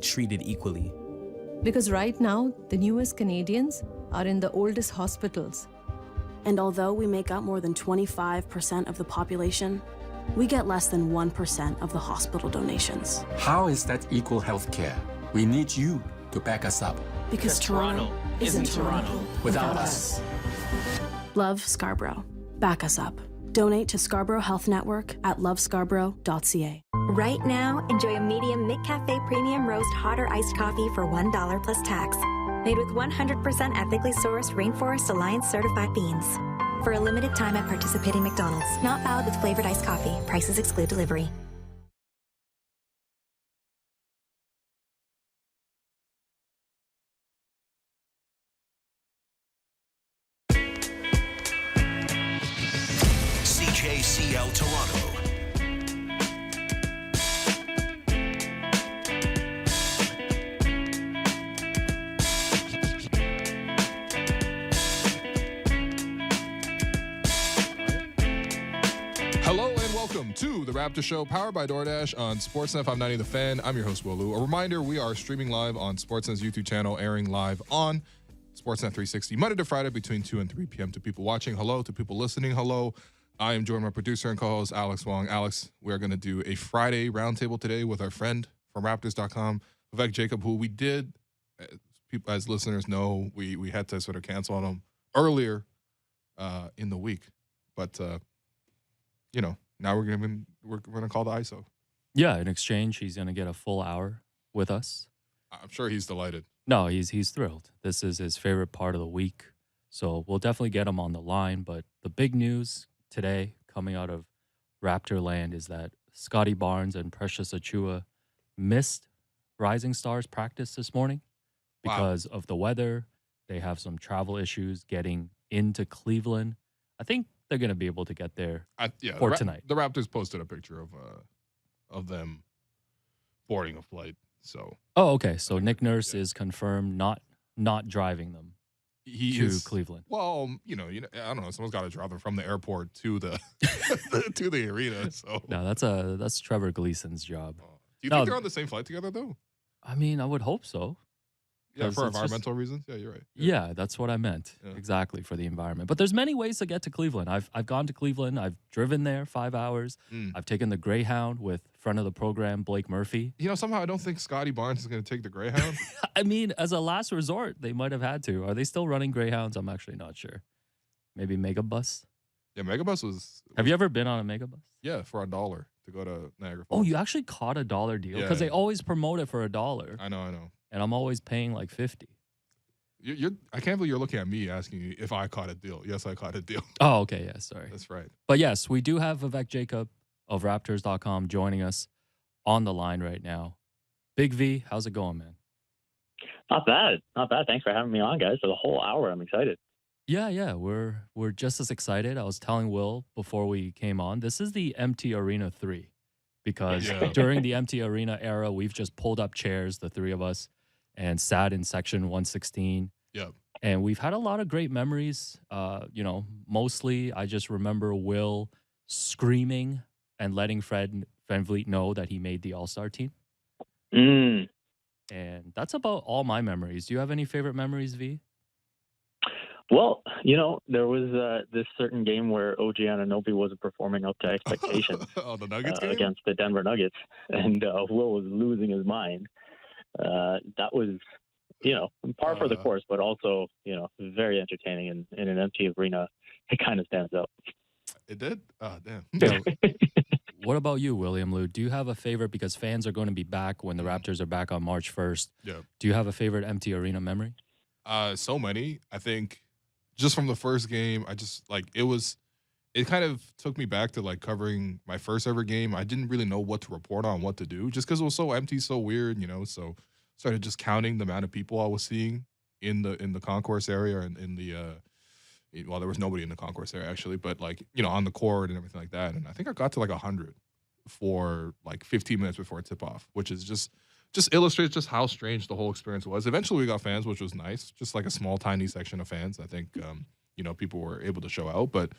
treated equally. Because right now, the newest Canadians are in the oldest hospitals. And although we make up more than 25% of the population, we get less than 1% of the hospital donations. How is that equal health care? We need you to back us up. Because Toronto isn't Toronto without us. Love Scarborough. Back us up. Donate to Scarborough Health Network at lovescarborough.ca. Right now, enjoy a medium McCafe Premium Roast hot or iced coffee for $1 plus tax. Made with 100% ethically sourced Rainforest Alliance certified beans. For a limited time at participating McDonald's. Not valid with flavored iced coffee. Prices exclude delivery. CJCL Toronto. Hello and welcome to the Raptor Show, powered by DoorDash on Sportsnet 590 The Fan. I'm your host, Will Lou. A reminder, we are streaming live on Sportsnet's YouTube channel, airing live on Sportsnet 360, Monday to Friday between 2 and 3 p.m. To people watching, hello. To people listening, hello. I am joined by my producer and co-host, Alex Wong. Alex, we're going to do a Friday roundtable today with our friend from Raptors.com, Vivek Jacob, who we did, as listeners know, we had to sort of cancel on him earlier in the week. But, now we're going to call the ISO. Yeah, in exchange, he's going to get a full hour with us. I'm sure he's delighted. No, he's thrilled. This is his favorite part of the week. So we'll definitely get him on the line. But the big news today coming out of Raptor land is that Scotty Barnes and Precious Achiuwa missed Rising Stars practice this morning because of the weather. They have some travel issues getting into Cleveland. I think they're going to be able to get there for tonight. The Raptors posted a picture of them boarding a flight. So okay. So Nick Nurse is confirmed not driving them to Cleveland. Well, I don't know. Someone's got to drive them from the airport to the to the arena. So no, that's Trevor Gleason's job. Do you think they're on the same flight together though? I mean, I would hope so. Yeah, for environmental reasons. Yeah, you're right. Yeah, that's what I meant. Yeah. Exactly, for the environment. But there's many ways to get to Cleveland. I've gone to Cleveland. I've driven there 5 hours. I've taken the Greyhound with friend of the program, Blake Murphy. Somehow I don't think Scotty Barnes is going to take the Greyhound. I mean, as a last resort, they might have had to. Are they still running Greyhounds? I'm actually not sure. Maybe Megabus? Yeah, Megabus was... Have you ever been on a Megabus? Yeah, for $1 to go to Niagara Falls. Oh, you actually caught a $1 deal? Because they always promote it for $1. I know. And I'm always paying like $50. I can't believe you're looking at me asking you if I caught a deal. Yes, I caught a deal. Oh, okay. Yeah, sorry. That's right. But yes, we do have Vivek Jacob of Raptors.com joining us on the line right now. Big V, how's it going, man? Not bad. Thanks for having me on, guys, for the whole hour. I'm excited. Yeah. We're just as excited. I was telling Will before we came on, this is the empty Arena 3. Because during the empty arena era, we've just pulled up chairs, the three of us, and sat in section 116. Yep. And we've had a lot of great memories. Mostly I just remember Will screaming and letting Fred VanVleet know that he made the All-Star team. And that's about all my memories. Do you have any favorite memories, V? Well, there was this certain game where OG Anunoby wasn't performing up to expectations. The Nuggets game? Against the Denver Nuggets. And Will was losing his mind. That was, par for the course, but also, very entertaining. And in an empty arena, it kind of stands out. It did? Oh, damn. What about you, William Lou? Do you have a favorite, because fans are going to be back when the Raptors are back on March 1st? Yeah. Do you have a favorite empty arena memory? So many. I think just from the first game, it kind of took me back to covering my first ever game. I didn't really know what to report on, what to do, just because it was so empty, so weird, so started just counting the amount of people I was seeing in the concourse area and in the there was nobody in the concourse area actually, but on the court and everything like that. And I think I got to 100 for 15 minutes before tip off, which is just illustrates just how strange the whole experience was. Eventually we got fans, which was nice, just a small tiny section of fans. I think people were able to show out, but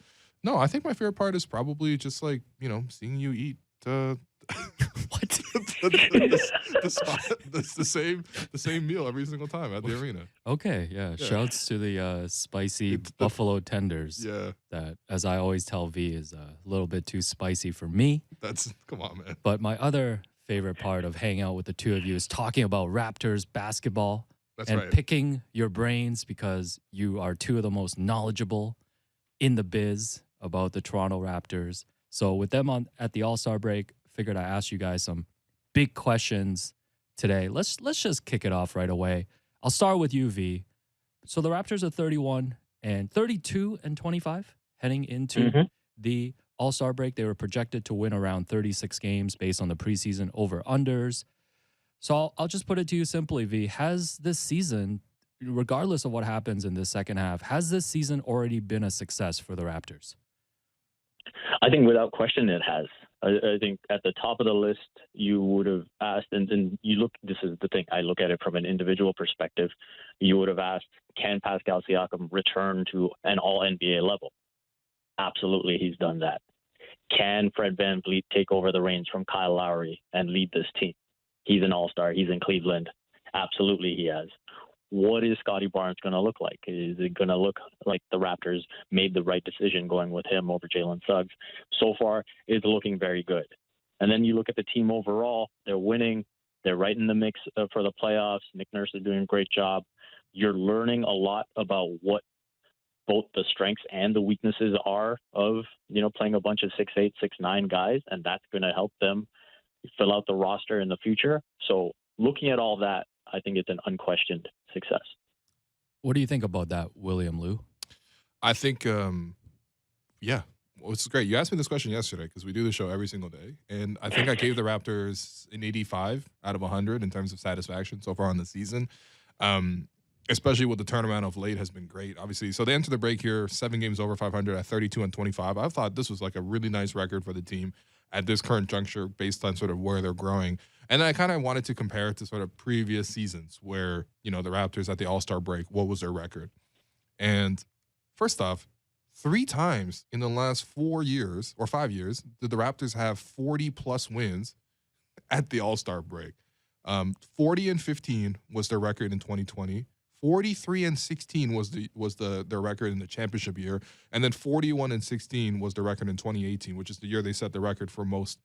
no, I think my favorite part is probably just seeing you eat what? the same meal every single time at the arena. Okay, yeah. Shouts to the spicy buffalo tenders. Yeah, That, as I always tell V, is a little bit too spicy for me. come on, man. But my other favorite part of hanging out with the two of you is talking about Raptors basketball That's and right. picking your brains because you are two of the most knowledgeable in the biz about the Toronto Raptors. So with them on at the All-Star break, figured I asked you guys some big questions today. Let's just kick it off right away. I'll start with you, V. So the Raptors are 32-25 heading into the All-Star break. They were projected to win around 36 games based on the preseason over-unders. So I'll just put it to you simply, V. Has this season, regardless of what happens in the second half, has this season already been a success for the Raptors? I think without question it has. I think at the top of the list, you would have asked, and you look, this is the thing, I look at it from an individual perspective. You would have asked, can Pascal Siakam return to an all-NBA level? Absolutely, he's done that. Can Fred VanVleet take over the reins from Kyle Lowry and lead this team? He's an all-star. He's in Cleveland. Absolutely, he has. What is Scotty Barnes going to look like? Is it going to look like the Raptors made the right decision going with him over Jalen Suggs? So far, it's looking very good. And then you look at the team overall. They're winning. They're right in the mix for the playoffs. Nick Nurse is doing a great job. You're learning a lot about what both the strengths and the weaknesses are of, playing a bunch of 6'8", 6'9" guys, and that's going to help them fill out the roster in the future. So looking at all that, I think it's an unquestioned success. What do you think about that, William Liu? I think, yeah, well, it's great. You asked me this question yesterday because we do the show every single day, and I think I gave the Raptors an 85 out of 100 in terms of satisfaction so far on the season. Especially with the turnaround of late has been great, obviously. So they enter the break here, 7 games over 500 at 32-25. I thought this was like a really nice record for the team at this current juncture based on sort of where they're growing. And I kind of wanted to compare it to sort of previous seasons where, the Raptors at the All-Star break, what was their record? And first off, 3 times in the last 4 years or 5 years did the Raptors have 40-plus wins at the All-Star break. 40-15 was their record in 2020. 43-16 was their record in the championship year, and then 41-16 was the record in 2018, which is the year they set the record for most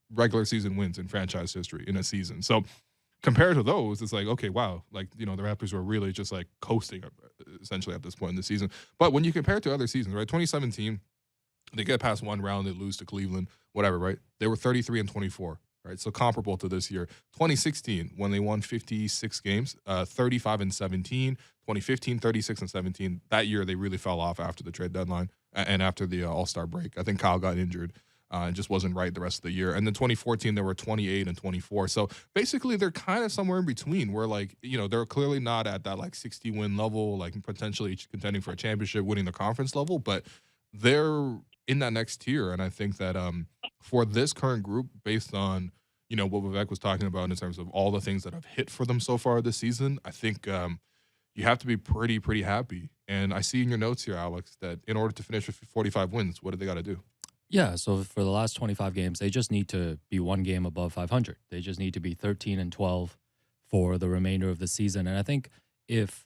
regular season wins in franchise history in a season. So compared to those, it's like, okay, wow, like, the Raptors were really just like coasting essentially at this point in the season. But when you compare it to other seasons, right, 2017, they get past one round, they lose to Cleveland, whatever, right? They were 33-24. Right, so comparable to this year. 2016, when they won 56 games, 35-17. 2015, 36-17. That year, they really fell off after the trade deadline and after the All-Star break. I think Kyle got injured and just wasn't right the rest of the year. And then 2014, they were 28-24. So basically, they're kind of somewhere in between where, like, they're clearly not at that, like, 60-win level, like, potentially contending for a championship, winning the conference level, but they're in that next tier. And I think that for this current group, based on what Vivek was talking about in terms of all the things that have hit for them so far this season, I think you have to be pretty happy. And I see in your notes here, Alex, that in order to finish with 45 wins, what do they got to do? Yeah, so for the last 25 games, they just need to be 1 game above 500. They just need to be 13-12 for the remainder of the season. And I think if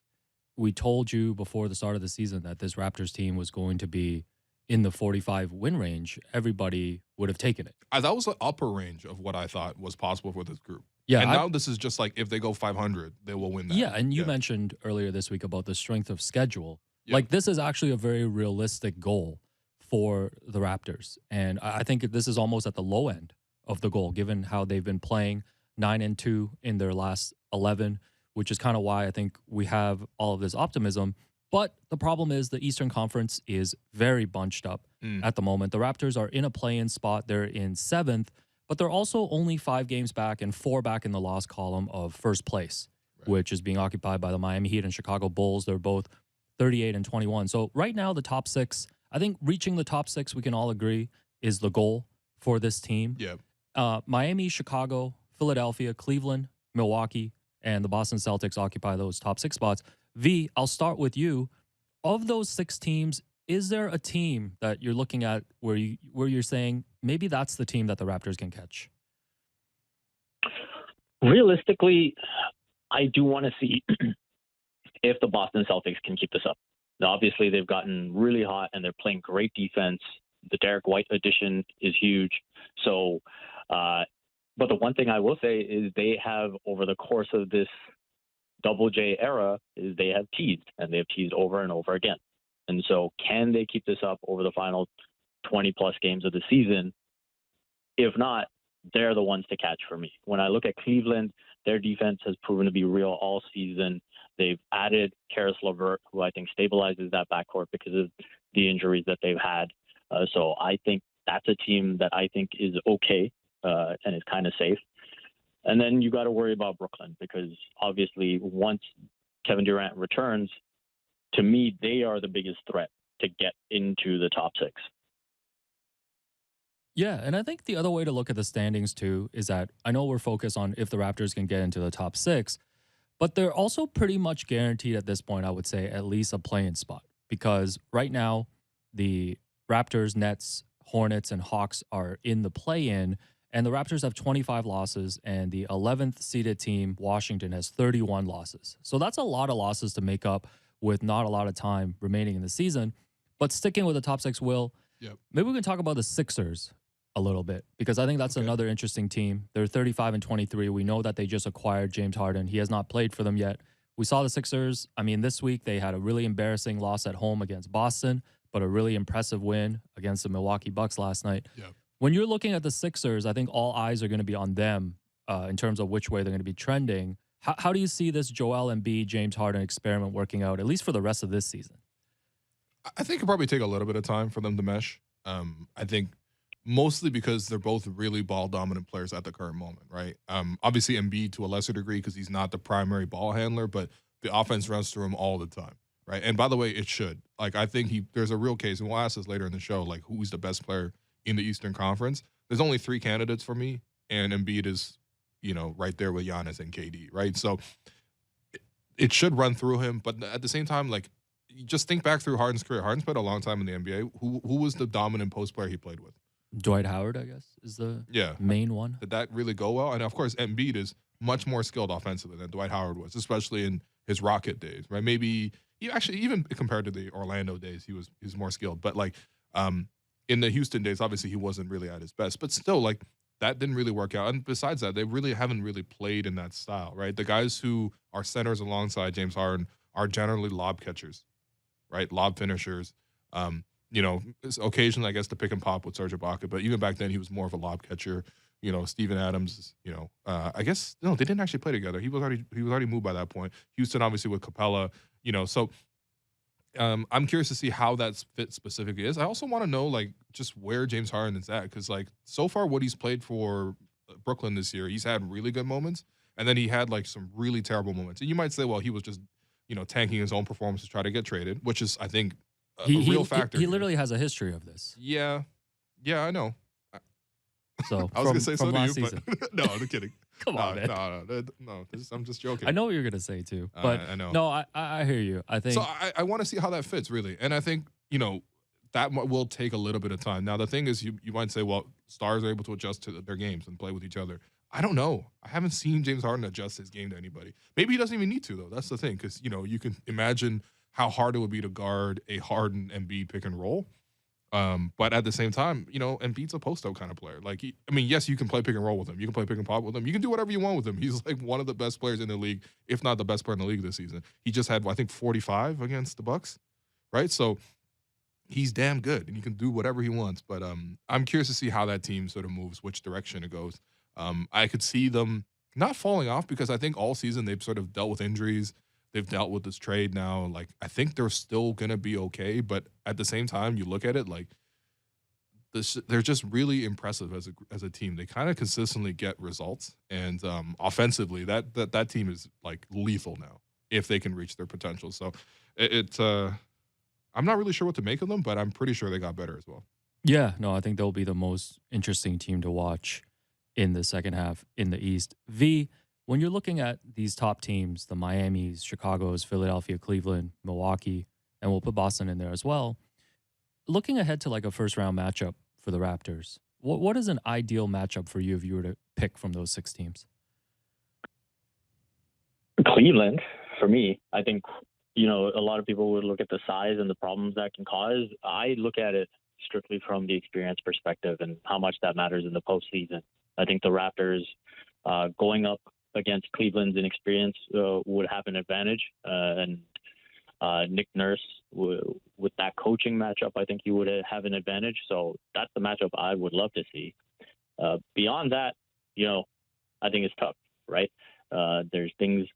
we told you before the start of the season that this Raptors team was going to be in the 45 win range, everybody would have taken it. That was the upper range of what I thought was possible for this group. Yeah, and now this is just like if they go 500, they will win that. Yeah, and you mentioned earlier this week about the strength of schedule. Yeah. Like, this is actually a very realistic goal for the Raptors. And I think this is almost at the low end of the goal, given how they've been playing 9-2 in their last 11, which is kind of why I think we have all of this optimism. But the problem is the Eastern Conference is very bunched up at the moment. The Raptors are in a play-in spot. They're in 7th, but they're also only 5 games back and 4 back in the loss column of first place, which is being occupied by the Miami Heat and Chicago Bulls. They're both 38-21. So right now, the top 6, I think reaching the top 6, we can all agree, is the goal for this team. Yeah. Miami, Chicago, Philadelphia, Cleveland, Milwaukee, and the Boston Celtics occupy those top 6 spots. V, I'll start with you. Of those 6 teams, is there a team that you're looking at where you're saying maybe that's the team that the Raptors can catch? Realistically, I do want to see if the Boston Celtics can keep this up. Now, obviously, they've gotten really hot and they're playing great defense. The Derek White addition is huge. So, but the one thing I will say is they have, over the course of this Double J era, is they have teased, and they have teased over and over again. And so, can they keep this up over the final 20-plus games of the season? If not, they're the ones to catch for me. When I look at Cleveland, their defense has proven to be real all season. They've added Karis LeVert, who I think stabilizes that backcourt because of the injuries that they've had. So I think that's a team that I think is okay and is kind of safe. And then you got to worry about Brooklyn because obviously once Kevin Durant returns, to me, they are the biggest threat to get into the top 6. Yeah, and I think the other way to look at the standings too is that I know we're focused on if the Raptors can get into the top 6, but they're also pretty much guaranteed at this point, I would say, at least a play-in spot. Because right now, the Raptors, Nets, Hornets, and Hawks are in the play-in, and the Raptors have 25 losses, and the 11th seeded team, Washington, has 31 losses. So that's a lot of losses to make up with not a lot of time remaining in the season. But sticking with the top 6, Will, maybe we can talk about the Sixers a little bit, because I think that's another interesting team. They're 35-23. We know that they just acquired James Harden. He has not played for them yet. We saw the Sixers. I mean, this week they had a really embarrassing loss at home against Boston, but a really impressive win against the Milwaukee Bucks last night. When you're looking at the Sixers, I think all eyes are going to be on them in terms of which way they're going to be trending. How do you see this Joel Embiid, James Harden experiment working out, at least for the rest of this season? I think it'll probably take a little bit of time for them to mesh. I think mostly because they're both really ball-dominant players at the current moment, right? Obviously, Embiid to a lesser degree because he's not the primary ball handler, but the offense runs through him all the time, right? And by the way, it should. Like, I think there's a real case, and we'll ask this later in the show, like, who's the best player in the Eastern Conference? There's only 3 candidates for me, and Embiid is, right there with Giannis and KD, right? So it should run through him, but at the same time, like, you just think back through Harden's career. Harden's played a long time in the NBA. Who was the dominant post player he played with? Dwight Howard, I guess, is the main one. Did that really go well? And of course, Embiid is much more skilled offensively than Dwight Howard was, especially in his Rocket days, right? Maybe even compared to the Orlando days, he was more skilled. But like in the Houston days, obviously he wasn't really at his best. But still, like, that didn't really work out. And besides that, they really haven't really played in that style, right? The guys who are centers alongside James Harden are generally lob catchers, right? Lob finishers. Occasionally, I guess, the pick and pop with Serge Ibaka, but even back then, he was more of a lob catcher. Steven Adams, I guess, no, they didn't actually play together. He was already moved by that point. Houston, obviously, with Capella, so I'm curious to see how that fit specifically is. I also want to know, like, just where James Harden is at, because, like, so far what he's played for Brooklyn this year, he's had really good moments, and then he had, like, some really terrible moments. And you might say, well, he was just, tanking his own performance to try to get traded, which is, I think, a real factor. He literally has a history of this. Yeah, I know. So I was gonna say so do you, season. but no, I'm kidding. Come on, man. No. I'm just joking. I know what you're gonna say too, but I know. No, I hear you. I think so. I want to see how that fits really, and I think that will take a little bit of time. Now the thing is, you might say, well, stars are able to adjust to their games and play with each other. I don't know. I haven't seen James Harden adjust his game to anybody. Maybe he doesn't even need to though. That's the thing, because you can imagine how hard it would be to guard a Harden Embiid pick and roll. But at the same time, Embiid's a post-up kind of player. Like, yes, you can play pick and roll with him. You can play pick and pop with him. You can do whatever you want with him. He's like one of the best players in the league, if not the best player in the league this season. He just had, I think, 45 against the Bucks, right? So he's damn good, and you can do whatever he wants. But I'm curious to see how that team sort of moves, which direction it goes. I could see them not falling off because I think all season they've sort of dealt with injuries. They've dealt with this trade now. Like, I think they're still going to be okay. But at the same time, you look at it, like, they're just really impressive as a team. They kind of consistently get results. And offensively, that team is, like, lethal now if they can reach their potential. So I'm not really sure what to make of them, but I'm pretty sure they got better as well. Yeah, no, I think they'll be the most interesting team to watch in the second half in the East. V, when you're looking at these top teams, the Miamis, Chicago's, Philadelphia, Cleveland, Milwaukee, and we'll put Boston in there as well, looking ahead to like a first-round matchup for the Raptors, what is an ideal matchup for you if you were to pick from those 6 teams? Cleveland, for me, I think, a lot of people would look at the size and the problems that can cause. I look at it strictly from the experience perspective and how much that matters in the postseason. I think the Raptors going up against Cleveland's inexperience would have an advantage. And Nick Nurse, with that coaching matchup, I think he would have an advantage. So that's the matchup I would love to see. Beyond that, I think it's tough, right? There's things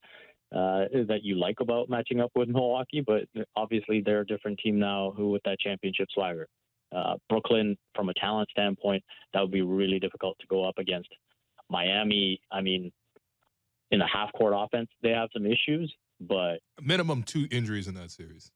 that you like about matching up with Milwaukee, but obviously they're a different team now who with that championship swagger. Brooklyn, from a talent standpoint, that would be really difficult to go up against. Miami, I mean, in a half-court offense, they have some issues, but minimum 2 injuries in that series.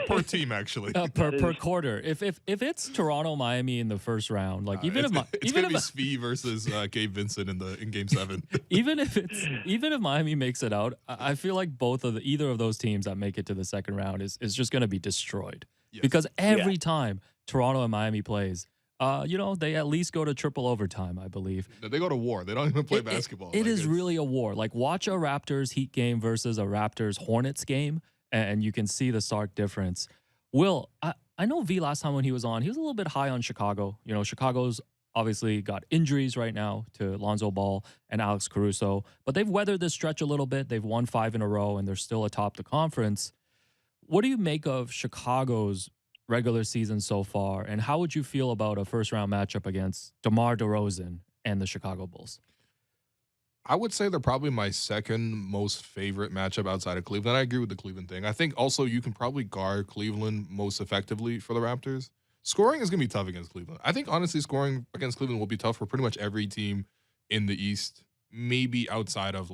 Per team, actually. Per quarter. If it's Toronto Miami in the first round, like it's gonna be Svi versus Gabe Vincent in Game 7. even if Miami makes it out, I feel like either of those teams that make it to the second round is just gonna be destroyed. Yes. Because every time Toronto and Miami plays, they at least go to triple overtime, I believe. They go to war. They don't even play basketball. It is really a war. Like, watch a Raptors Heat game versus a Raptors Hornets game, and you can see the stark difference. Will, I know V last time when he was on, he was a little bit high on Chicago. Chicago's obviously got injuries right now to Lonzo Ball and Alex Caruso, but they've weathered this stretch a little bit. They've won 5 in a row, and they're still atop the conference. What do you make of Chicago's regular season so far, and how would you feel about a first-round matchup against DeMar DeRozan and the Chicago Bulls? I would say they're probably my second most favorite matchup outside of Cleveland. I agree with the Cleveland thing. I think also you can probably guard Cleveland most effectively for the Raptors. Scoring is going to be tough against Cleveland. I think, honestly, scoring against Cleveland will be tough for pretty much every team in the East, maybe outside of,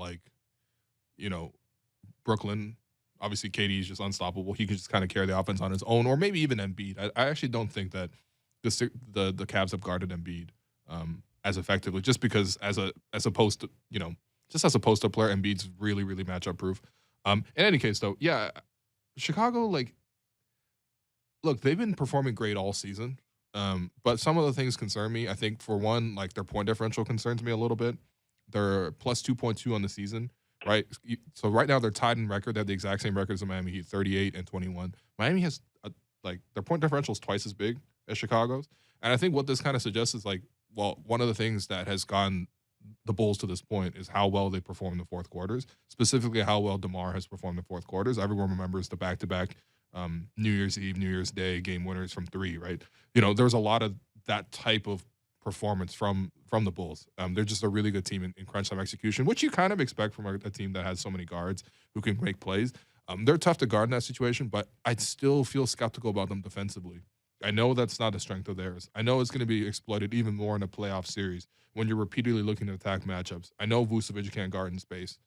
Brooklyn. Obviously, KD is just unstoppable. He can just kind of carry the offense on his own, or maybe even Embiid. I actually don't think that the Cavs have guarded Embiid as effectively, just because as opposed to player, Embiid's really, really matchup proof. In any case, though, yeah, Chicago, look, they've been performing great all season, but some of the things concern me. I think, for one, their point differential concerns me a little bit. They're plus 2.2 on the season. Right, so right now they're tied in record. They have the exact same record as the Miami Heat, 38 and 21. Miami has their point differential is twice as big as Chicago's, and I think what this kind of suggests is one of the things that has gotten the Bulls to this point is how well they perform in the fourth quarters, specifically how well DeMar has performed in the fourth quarters. Everyone remembers the back-to-back New Year's Eve, New Year's Day game winners from 3. Right, there's a lot of that type of performance from the Bulls. They're just a really good team in crunch time execution, which you kind of expect from a team that has so many guards who can make plays. They're tough to guard in that situation, but I still feel skeptical about them defensively. I know that's not a strength of theirs. I know it's going to be exploited even more in a playoff series when you're repeatedly looking to attack matchups. I know Vucevic can't guard in space.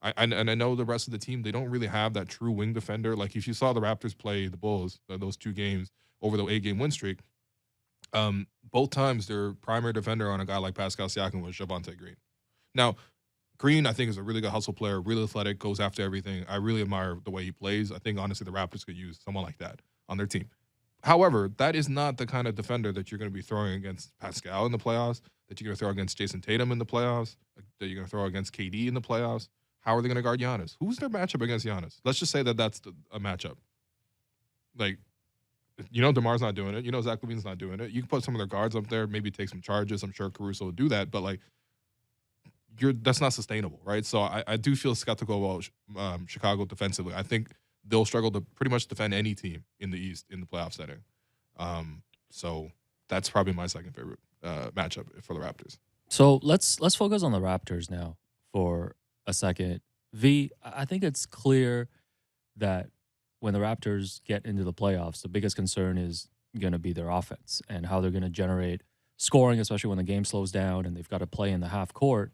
I know the rest of the team, they don't really have that true wing defender. Like, if you saw the Raptors play the Bulls, those 2 games over the 8-game win streak, both times their primary defender on a guy like Pascal Siakam was Javonte Green. Now, Green, I think, is a really good hustle player, really athletic, goes after everything. I really admire the way he plays. I think, honestly, the Raptors could use someone like that on their team. However, that is not the kind of defender that you're going to be throwing against Pascal in the playoffs, that you're going to throw against Jason Tatum in the playoffs, that you're going to throw against KD in the playoffs. How are they going to guard Giannis? Who's their matchup against Giannis? Let's just say that that's a matchup. DeMar's not doing it. Zach LaVine's not doing it. You can put some of their guards up there, maybe take some charges. I'm sure Caruso will do that, but that's not sustainable, right? So I do feel skeptical about Chicago defensively. I think they'll struggle to pretty much defend any team in the East in the playoff setting. So that's probably my second favorite matchup for the Raptors. So let's focus on the Raptors now for a second. V, I think it's clear that when the Raptors get into the playoffs, the biggest concern is going to be their offense and how they're going to generate scoring, especially when the game slows down and they've got to play in the half court.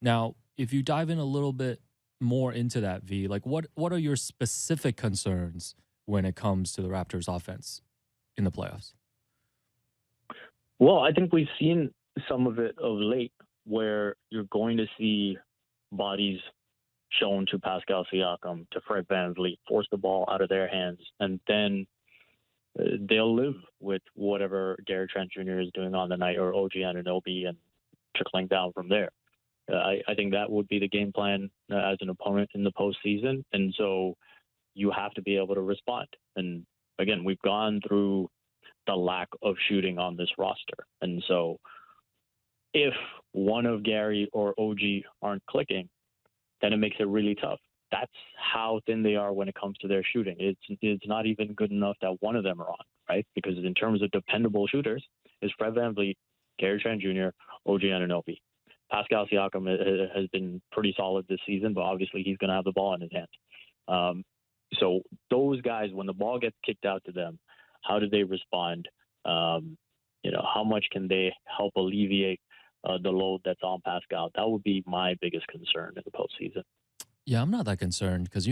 Now, if you dive in a little bit more into that, V, what are your specific concerns when it comes to the Raptors offense in the playoffs? Well, I think we've seen some of it of late where you're going to see bodies shown to Pascal Siakam, to Fred VanVleet, force the ball out of their hands, and then they'll live with whatever Gary Trent Jr. is doing on the night, or OG Anunoby, and trickling down from there. I think that would be the game plan as an opponent in the postseason. And so you have to be able to respond. And again, we've gone through the lack of shooting on this roster. And so if one of Gary or OG aren't clicking, then it makes it really tough. That's how thin they are when it comes to their shooting. It's not even good enough that one of them are on, right? Because in terms of dependable shooters, is Fred VanVleet, Gary Trent Jr., OG Anunoby. Pascal Siakam has been pretty solid this season, but obviously he's going to have the ball in his hand. So those guys, when the ball gets kicked out to them, how do they respond? How much can they help alleviate the load that's on Pascal? That would be my biggest concern in the postseason. Yeah, I'm not that concerned because,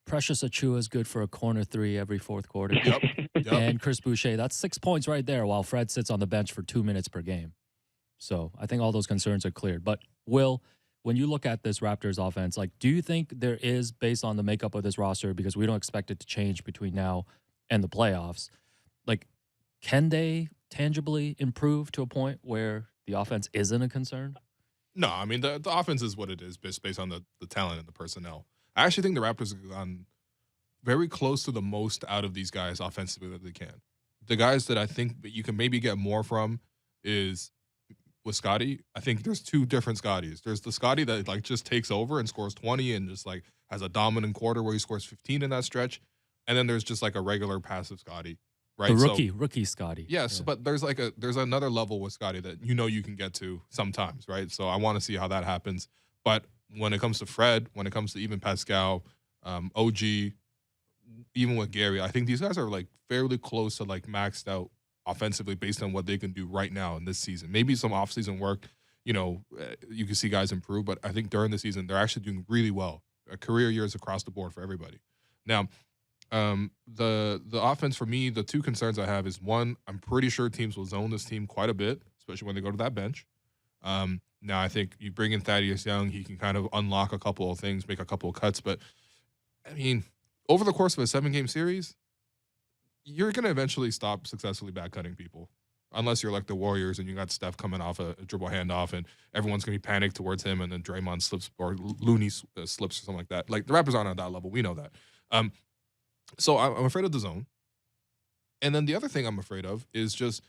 Precious Achua is good for a corner three every fourth quarter. Yep. And Chris Boucher, that's 6 points right there while Fred sits on the bench for 2 minutes per game. So I think all those concerns are cleared. But, Will, when you look at this Raptors offense, do you think there is, based on the makeup of this roster, because we don't expect it to change between now and the playoffs, can they tangibly improve to a point where the offense isn't a concern? No, I mean, the offense is what it is based on the talent and the personnel. I actually think the Raptors have gone very close to the most out of these guys offensively that they can. The guys that I think that you can maybe get more from is with Scotty. I think there's two different Scotties. There's the Scotty that just takes over and scores 20 and just has a dominant quarter where he scores 15 in that stretch. And then there's just a regular passive Scotty. Right? The rookie Scotty. Yes, yeah. But there's another level with Scotty that you can get to sometimes, right? So I want to see how that happens. But when it comes to Fred, when it comes to even Pascal, OG, even with Gary, I think these guys are fairly close to maxed out offensively based on what they can do right now in this season. Maybe some offseason work, you can see guys improve, but I think during the season they're actually doing really well. Career years across the board for everybody. Now, the offense for me, the two concerns I have is, one, I'm pretty sure teams will zone this team quite a bit, especially when they go to that bench. Now I think you bring in Thaddeus Young, he can kind of unlock a couple of things, make a couple of cuts, but I mean, over the course of a 7-game series, you're going to eventually stop successfully backcutting people. Unless you're like the Warriors and you got Steph coming off a dribble handoff and everyone's going to be panicked towards him and then Draymond slips or Looney slips or something like that. The Raptors aren't on that level. We know that. So I'm afraid of the zone. And then the other thing I'm afraid of is just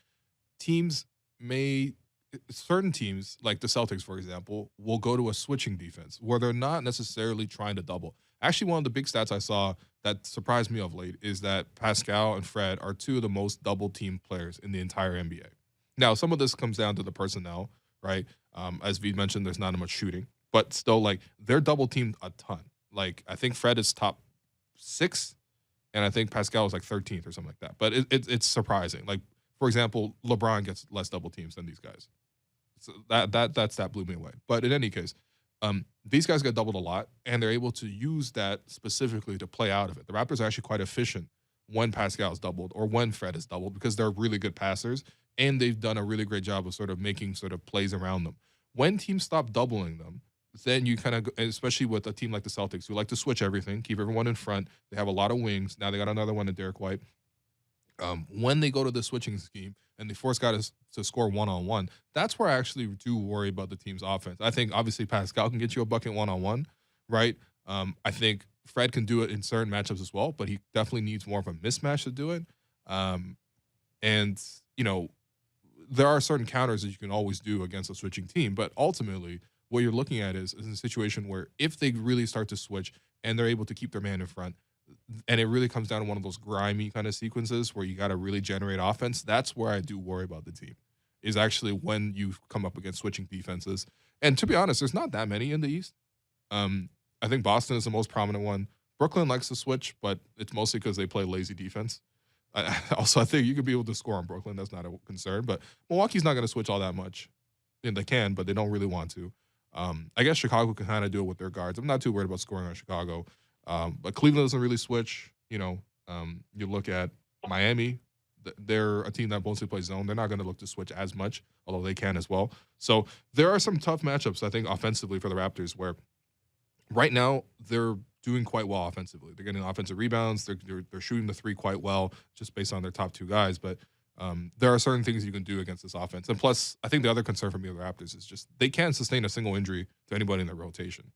certain teams, like the Celtics, for example, will go to a switching defense where they're not necessarily trying to double. Actually, one of the big stats I saw that surprised me of late is that Pascal and Fred are two of the most double-team players in the entire NBA. Now, some of this comes down to the personnel, right? As V mentioned, there's not much shooting. But still, they're double-teamed a ton. I think Fred is top 6, and I think Pascal is 13th or something like that. But it's surprising. For example, LeBron gets less double teams than these guys. So that blew me away. But in any case, these guys get doubled a lot, and they're able to use that specifically to play out of it. The Raptors are actually quite efficient when Pascal is doubled or when Fred is doubled because they're really good passers, and they've done a really great job of sort of making sort of plays around them. When teams stop doubling them, then you kind of, especially with a team like the Celtics, who like to switch everything, keep everyone in front. They have a lot of wings. Now they got another one in Derek White. When they go to the switching scheme and they force guys to score one-on-one, that's where I actually do worry about the team's offense. I think, obviously, Pascal can get you a bucket one-on-one, right? I think Fred can do it in certain matchups as well, but he definitely needs more of a mismatch to do it. And, there are certain counters that you can always do against a switching team, but ultimately what you're looking at is a situation where if they really start to switch and they're able to keep their man in front, and it really comes down to one of those grimy kind of sequences where you got to really generate offense, that's where I do worry about the team, is actually when you come up against switching defenses. And to be honest, there's not that many in the East. I think Boston is the most prominent one. Brooklyn likes to switch, but it's mostly because they play lazy defense. Also, I think you could be able to score on Brooklyn. That's not a concern. But Milwaukee's not going to switch all that much. And they can, but they don't really want to. I guess Chicago can kind of do it with their guards. I'm not too worried about scoring on Chicago. But Cleveland doesn't really switch. You look at Miami. They're a team that mostly plays zone. They're not going to look to switch as much, although they can as well. So there are some tough matchups, I think, offensively for the Raptors, where right now they're doing quite well offensively. They're getting offensive rebounds. They're shooting the three quite well just based on their top two guys. But There are certain things you can do against this offense. And plus, I think the other concern for me with the Raptors is just they can't sustain a single injury to anybody in their rotation.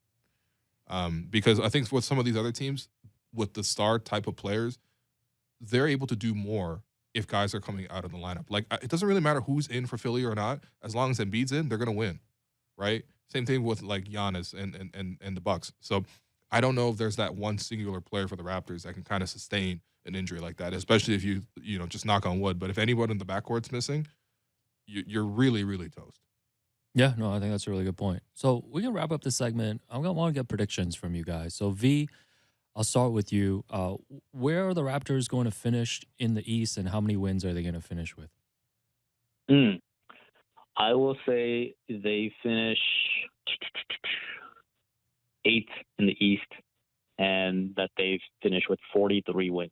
Because I think with some of these other teams, with the star type of players, they're able to do more if guys are coming out of the lineup. Like, it doesn't really matter who's in for Philly or not. As long as Embiid's in, they're going to win, right? Same thing with, like, Giannis and the Bucks. So I don't know if there's that one singular player for the Raptors that can kind of sustain an injury like that, especially if you know, just knock on wood. But if anyone in the backcourt's missing, you're really, really toast. Yeah, no, I think that's a really good point. So we can wrap up this segment. I want to get predictions from you guys. So V, I'll start with you. Where are the Raptors going to finish in the East, and how many wins are they going to finish with? I will say they finish 8th in the East, and that they finish with 43 wins.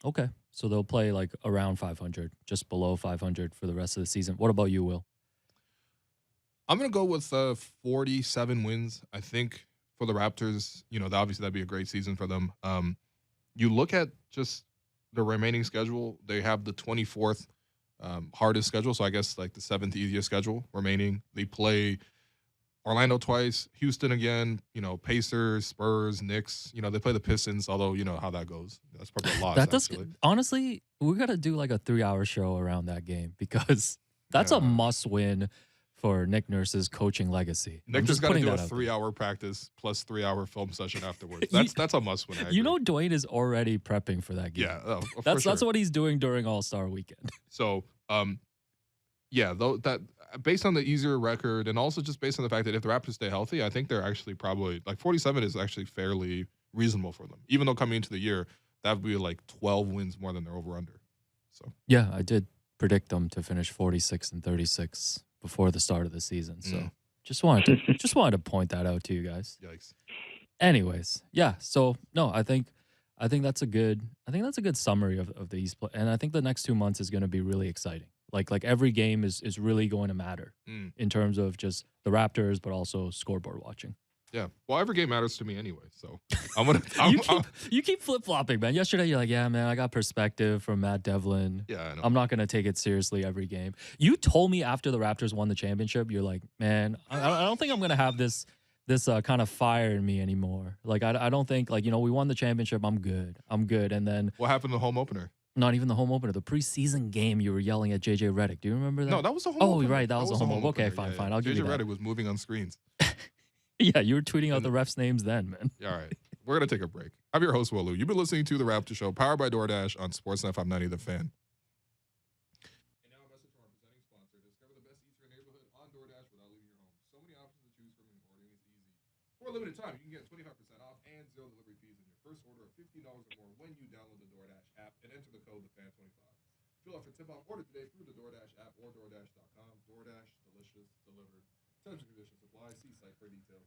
Okay, so they'll play like around 500, just below 500 for the rest of the season. What about you, Will? I'm going to go with 47 wins. I think for the Raptors, you know, obviously that'd be a great season for them. You look at just the remaining schedule, they have the 24th hardest schedule. So I guess like the 7th easiest schedule remaining. They play Orlando twice, Houston again, you know, Pacers, Spurs, Knicks. You know, they play the Pistons, although you know how that goes. That's probably a loss. That does, actually. honestly, we got to do like a 3-hour show around that game because that's a must win for Nick Nurse's coaching legacy. Nick just got to do a 3-hour practice plus 3-hour film session afterwards. That's a must win. You know, Dwayne is already prepping for that game. Yeah, that's what he's doing during All-Star Weekend. So, yeah, though that based on the easier record and also just based on the fact that if the Raptors stay healthy, I think they're actually probably like 47 is actually fairly reasonable for them. Even though coming into the year, that would be like 12 wins more than their over under. So yeah, I did predict them to finish 46 and 36 before the start of the season. So just wanted to point that out to you guys. Yikes. Anyways, yeah. So no, I think that's a good summary of the East play, and I think the next 2 months is going to be really exciting. Like every game is really going to matter in terms of just the Raptors, but also scoreboard watching. Yeah. Well, every game matters to me anyway. So you keep flip flopping, man. Yesterday you're like, yeah, man, I got perspective from Matt Devlin. Yeah, I know. I'm not gonna take it seriously every game. You told me after the Raptors won the championship, you're like, man, I don't think I'm gonna have this kind of fire in me anymore. Like I don't think, like, you know, we won the championship. I'm good. And then what happened to the home opener? Not even the home opener. The preseason game, you were yelling at JJ Redick. Do you remember that? No, that was the home opener. Oh, right. That was the home opener. Okay, fine. I'll give you that. JJ Redick was moving on screens. Yeah, you were tweeting out the refs' names then, man. Yeah, all right. We're going to take a break. I'm your host, Wolu. You've been listening to The Raptor Show, powered by DoorDash on Sportsnet 590 The Fan. And now a message from our presenting sponsor. Discover the best eats in your neighborhood on DoorDash without leaving your home. So many options to choose from, and ordering is easy. For a limited time, you can get 25% off and 0 delivery fees on your first order of $50 or more when you download the DoorDash app and enter the code TheFan25. Fill out for tip-off order today through the DoorDash app or DoorDash.com. DoorDash, delicious, delivered. Terms and conditions apply. See site for details.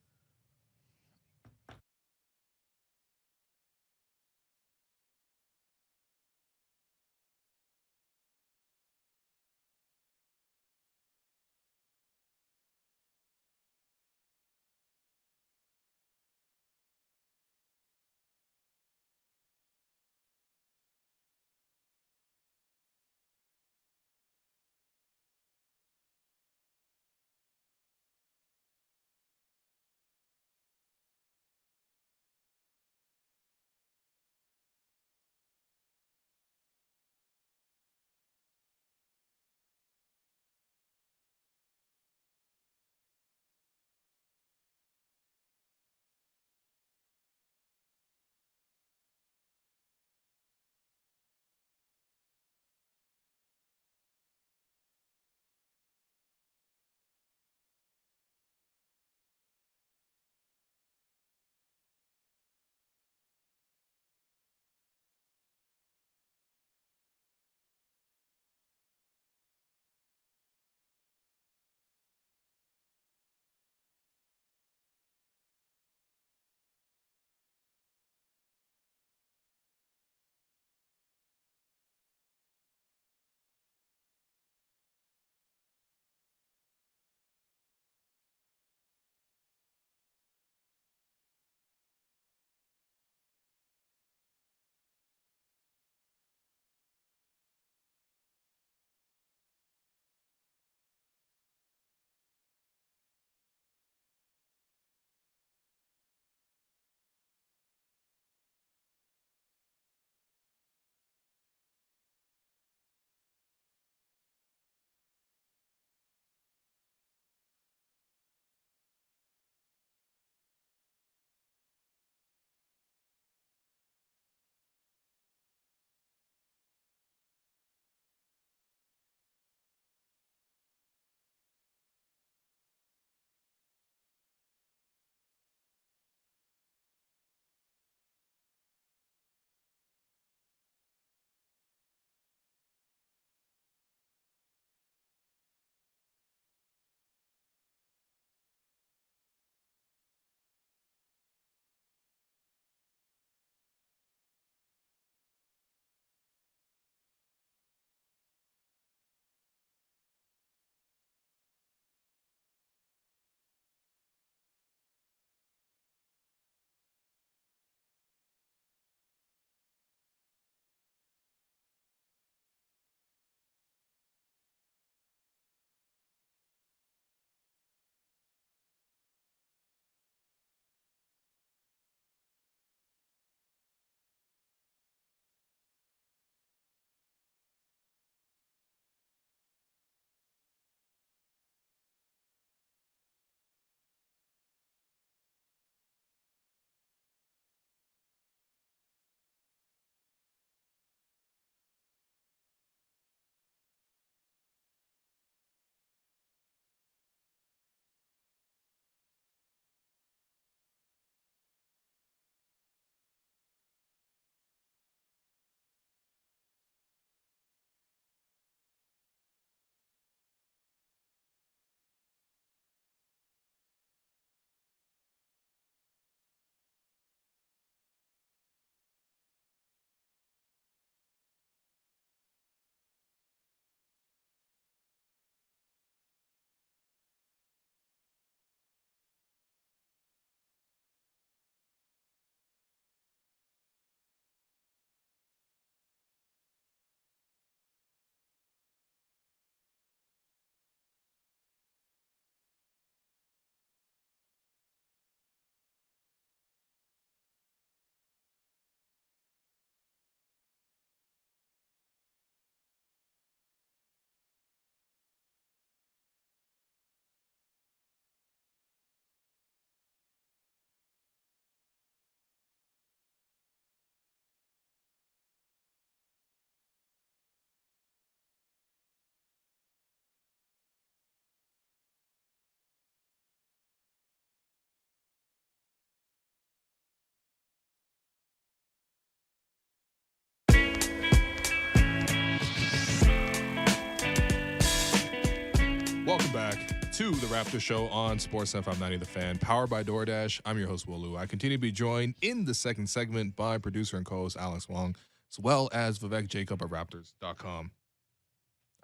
to the Raptor Show on Sportsnet 590 The Fan, powered by DoorDash. I'm your host, Will Liu. I continue to be joined in the second segment by producer and co-host Alex Wong, as well as Vivek Jacob of Raptors.com.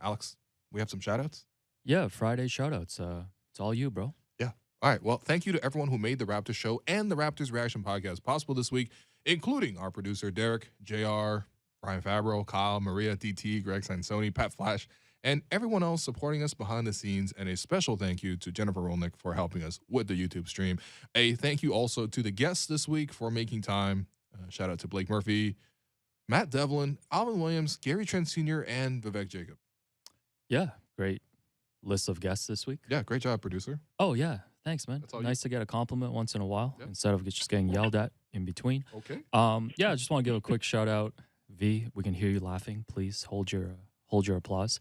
Alex, we have some shout-outs? Yeah, Friday shoutouts. It's all you, bro. Yeah. All right. Well, thank you to everyone who made the Raptor Show and the Raptors Reaction Podcast possible this week, including our producer, Derek, JR, Brian Fabro, Kyle, Maria, DT, Greg Sansoni, Pat Flash, and everyone else supporting us behind the scenes. And a special thank you to Jennifer Rolnick for helping us with the YouTube stream. A thank you also to the guests this week for making time. Shout out to Blake Murphy, Matt Devlin, Alvin Williams, Gary Trent Sr., and Vivek Jacob. Yeah, great list of guests this week. Yeah, great job, producer. Oh, yeah. Thanks, man. That's all Nice to get a compliment once in a while Yep. instead of just getting yelled at in between. Okay. Yeah, I just want to give a quick shout out. V, we can hear you laughing. Please hold your applause.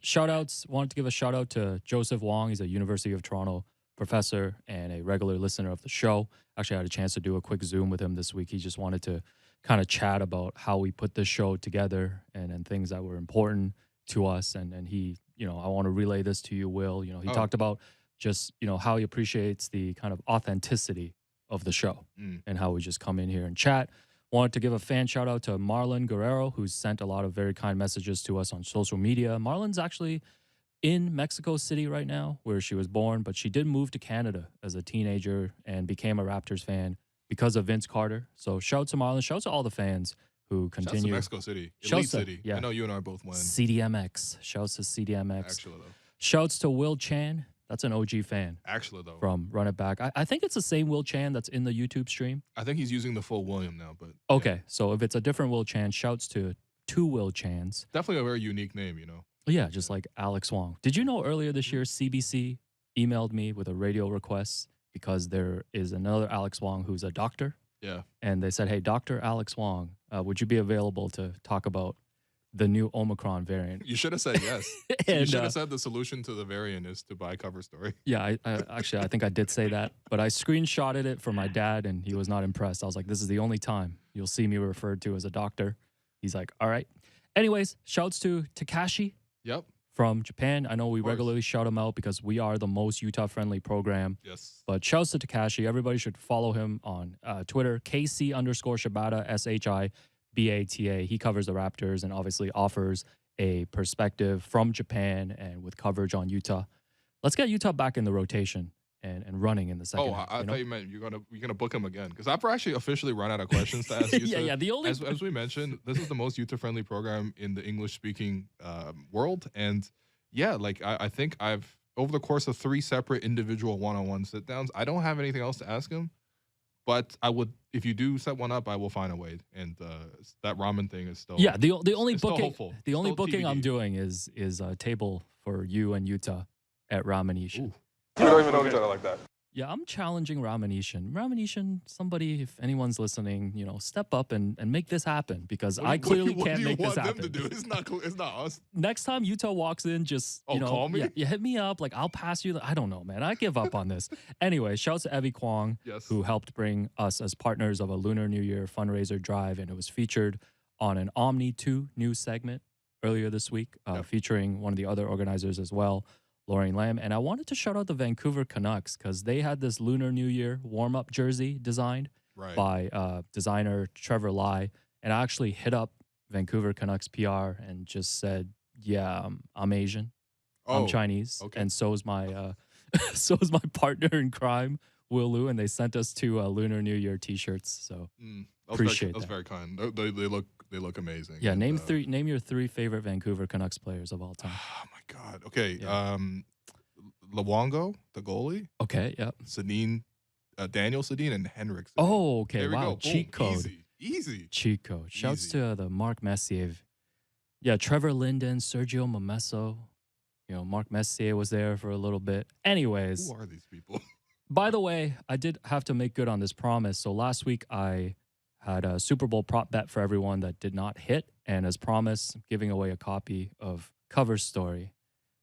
Shout outs. Wanted to give a shout out to Joseph Wong. He's a University of Toronto professor and a regular listener of the show. Actually, I had a chance to do a quick Zoom with him this week. He just wanted to kind of chat about how we put this show together and things that were important to us. And he, I want to relay this to you, Will. He talked about just, how he appreciates the kind of authenticity of the show and how we just come in here and chat. Wanted to give a fan shout out to Marlon Guerrero, who's sent a lot of very kind messages to us on social media. Marlon's actually in Mexico City right now, where she was born, but she did move to Canada as a teenager and became a Raptors fan because of Vince Carter. So shout out to Marlon. Shout out to all the fans who continue. Shout out to Mexico City. Shouts Elite to- City. yeah. I know you and I both went. CDMX. Shouts to CDMX. Actually, though. Shouts to Will Chan. That's an OG fan Actually, though. from Run It Back. I think it's the same Will Chan that's in the YouTube stream. I think he's using the full William now, but Okay, so if it's a different Will Chan, shouts to two Will Chans. definitely a very unique name, Yeah, just like Alex Wong. Did you know earlier this year, CBC emailed me with a radio request because there is another Alex Wong who's a doctor. Yeah. And they said, hey, Dr. Alex Wong, would you be available to talk about the new Omicron variant? You should have said yes. You And, should have said the solution to the variant is to buy cover story. Yeah, I think I did say that, but I screenshotted it for my dad and he was not impressed. I was like, this is the only time you'll see me referred to as a doctor. He's like, all right. Anyways, shouts to Takashi Yep. from Japan. I know we course. regularly shout him out because we are the most Utah-friendly program. Yes. But shouts to Takashi. Everybody should follow him on Twitter, KC_Shibata, SHIBATA. He covers the Raptors and obviously offers a perspective from Japan and with coverage on Utah. Let's get Utah back in the rotation and running in the second Oh, half, I thought you meant you're gonna book him again because I've actually officially run out of questions to ask you. Yeah. The only as we mentioned, this is the most Utah-friendly program in the English-speaking world, and yeah, like I think I've over the course of 3 separate individual one-on-one sit-downs, I don't have anything else to ask him. But I would, if you do set one up, I will find a way. And that ramen thing is still the only it's still booking hopeful. the only Still booking I'm TBD. doing is a table for you and Utah at Ramanish. Ooh. We don't even know each other like that. Yeah, I'm challenging Ramanishan. Ramanishan, somebody, if anyone's listening, step up and make this happen because I clearly what can't do you make this want them happen. to do? It's not us. Next time Utah walks in, just call me? Yeah, you hit me up. Like I'll pass you. I don't know, man. I give up on this. Anyway, shouts to Evie Kwong, Yes. who helped bring us as partners of a Lunar New Year fundraiser drive, and it was featured on an Omni 2 news segment earlier this week, featuring one of the other organizers as well, Lauren Lamb. And I wanted to shout out the Vancouver Canucks because they had this Lunar New Year warm-up jersey designed by designer Trevor Lai. And I actually hit up Vancouver Canucks PR and just said, yeah, I'm Asian. I'm Chinese. okay. And so is my so is my partner in crime, Will Liu. And they sent us 2 Lunar New Year T-shirts. So appreciate That's that. very kind. They look amazing. Yeah, And, name your 3 favorite Vancouver Canucks players of all time. Oh my God. Okay. Yeah. Luongo, the goalie. Okay, yeah. Daniel Sedin, and Henrik. Sedin. Oh, okay. There we Wow. go. Cheat Boom. code. Easy. Cheat code. Shouts Easy. to the Mark Messier. Yeah, Trevor Linden, Sergio Momesso. Mark Messier was there for a little bit. Anyways, Who are these people? by the way, I did have to make good on this promise. So last week I had a Super Bowl prop bet for everyone that did not hit. And as promised, I'm giving away a copy of Cover Story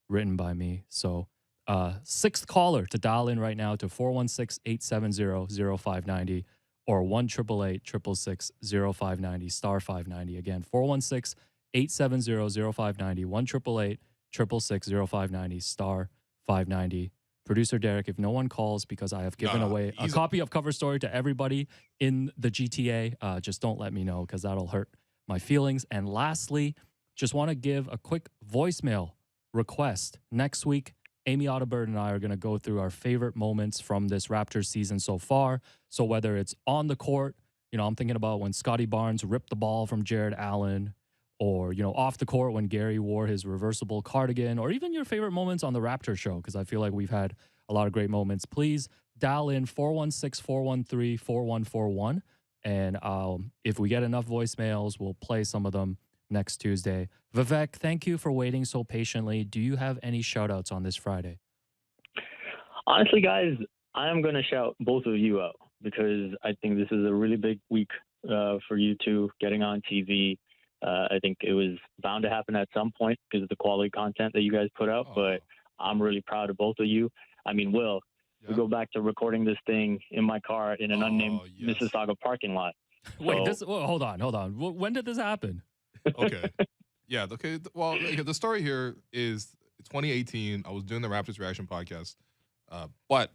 written by me. So 6th caller to dial in right now to 416-870-0590 or 1-888-866-0590, star 590. Again, 416-870-0590, 1-888-866-0590, star 590. Producer Derek, if no one calls because I have given away a copy of Cover Story to everybody in the GTA, just don't let me know because that'll hurt my feelings. And lastly, just want to give a quick voicemail request. Next week, Amy Audibert and I are going to go through our favorite moments from this Raptors season so far. So whether it's on the court, I'm thinking about when Scotty Barnes ripped the ball from Jared Allen, or, off the court when Gary wore his reversible cardigan, or even your favorite moments on the Raptor Show, because I feel like we've had a lot of great moments. Please dial in 416-413-4141. And if we get enough voicemails, we'll play some of them next Tuesday. Vivek, thank you for waiting so patiently. Do you have any shout-outs on this Friday? Honestly, guys, I'm going to shout both of you out because I think this is a really big week for you two getting on TV. I think it was bound to happen at some point because of the quality content that you guys put out, but I'm really proud of both of you. I mean, Will, we go back to recording this thing in my car in an unnamed Mississauga parking lot. Wait, hold on. When did this happen? Okay. Yeah. Okay. Well, the story here is 2018. I was doing the Raptors Reaction podcast, but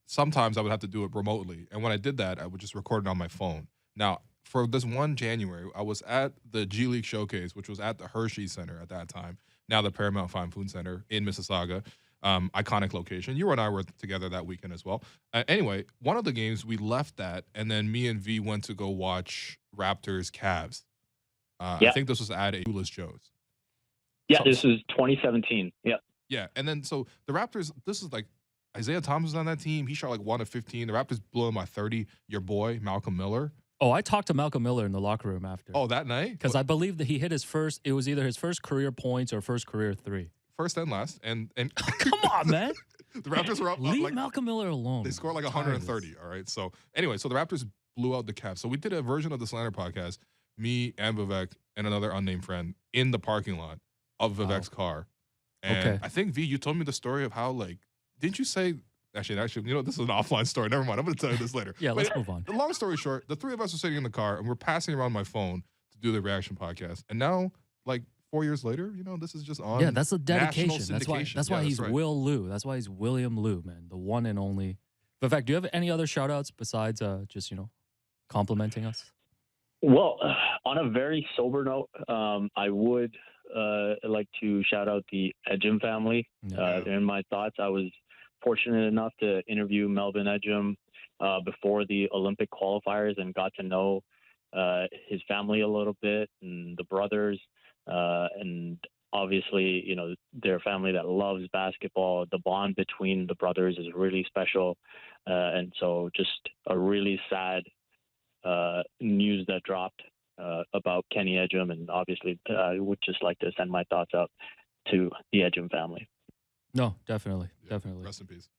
sometimes I would have to do it remotely. And when I did that, I would just record it on my phone. Now, for this one January, I was at the G League Showcase, which was at the Hershey Center at that time, now the Paramount Fine Food Center in Mississauga. Iconic location. You and I were together that weekend as well. Anyway, one of the games we left that, and then me and V went to go watch Raptors Cavs. I think this was at a Ulis Joe's. Yeah, this was 2017. Yeah. Yeah, and then so the Raptors, this is like Isaiah Thomas was on that team. He shot like 1 of 15. The Raptors blew him by 30. Your boy, Malcolm Miller. Oh, I talked to Malcolm Miller in the locker room after. Oh, that night? Because I believe that he hit it was either his first career points or first career 3. First and last. And come on, man. The Raptors were up. Leave Malcolm Miller alone. They scored like 130, all right? So anyway, the Raptors blew out the Cavs. So we did a version of the Slander podcast, me and Vivek and another unnamed friend in the parking lot of Vivek's car. And I think, V, you told me the story of how, didn't you say... Actually, this is an offline story. Never mind. I'm going to tell you this later. Yeah, let's move on. The long story short, the three of us were sitting in the car, and we're passing around my phone to do the reaction podcast. And now, 4 years later, this is just on. Yeah, that's a dedication. That's why he's right. Will Liu. That's why he's William Liu, man, the one and only. But in fact, do you have any other shout-outs besides just, complimenting us? Well, on a very sober note, I would like to shout out the Ejim family. In my thoughts, I was fortunate enough to interview Melvin Ejim before the Olympic qualifiers and got to know his family a little bit and the brothers, and obviously, their family that loves basketball. The bond between the brothers is really special, and so just a really sad news that dropped about Kenny Ejim, and obviously I would just like to send my thoughts out to the Ejim family. No, definitely. Rest in peace.